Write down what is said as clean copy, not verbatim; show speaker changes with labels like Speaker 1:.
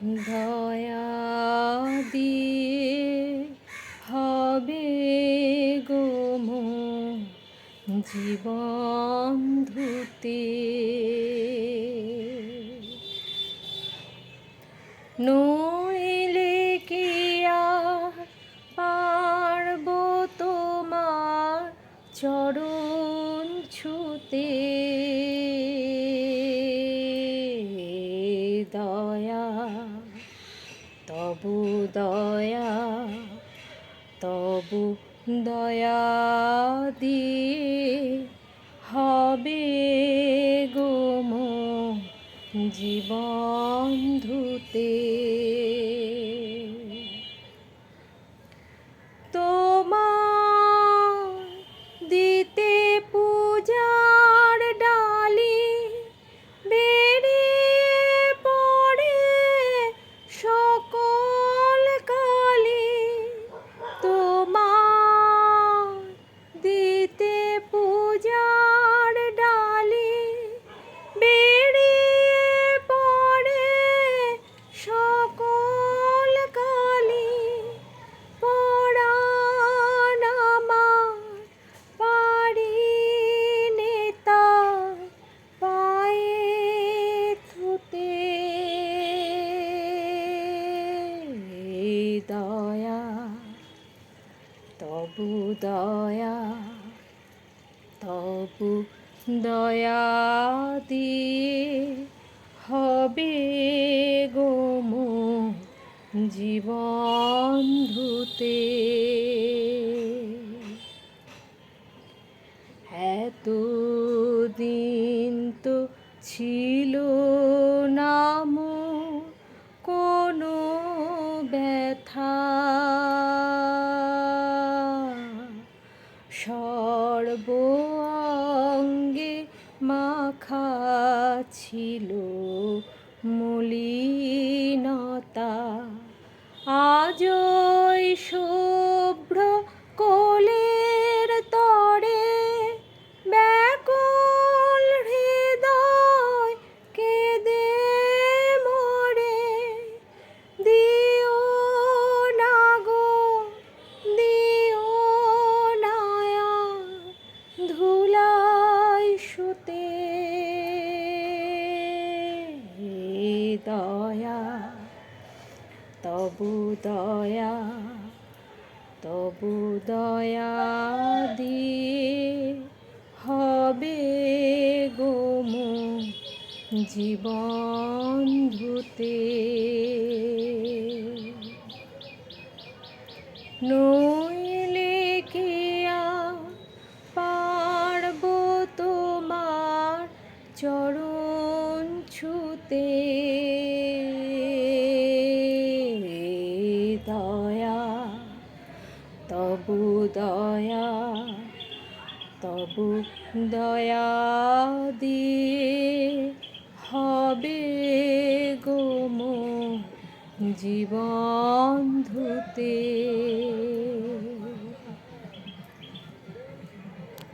Speaker 1: দয়া দিয়ে হবে গো মোর জীবন ধুতে। নইলে কি আর পারব তোমার চরণ ছুতে। দয়া তবু দয়া, তবু দয়া দিয়ে হবে গো মোর জীবন ধুতে। তোমার দিতে পূজার ডালি বেরিয়ে পড়ে সকল কালি। তোমার দিতে পূজার ডালি বেরিয়ে পড়ে সকল কালি। পরাণ আমার পারি নেতা পায়ে থুতে। দয়া তবু দয়া, তবু দয়া দিয়ে হবে গো মোর জীবন ধুতে। এতদিন তো ছিল না মোর কোনো ব্যথা, সর্ব অঙ্গে মাখা ছিল মলিনতা। আজ ওই শুভ্র কোলের তরে ব্যাকুল হৃদয় কেঁদে মরে। দিও না গো দিও না আর ধুলায় শুতে। দয়া তবু দয়া, তবু দয়া দিয়ে হবে গো মোর জীবন ধুতে। নইলে কি আর পারব তোমার চরণ ছুতে। দয়া তবু দয়া, তবু দয়া দিয়ে হবে গো মোর জীবন ধুতে।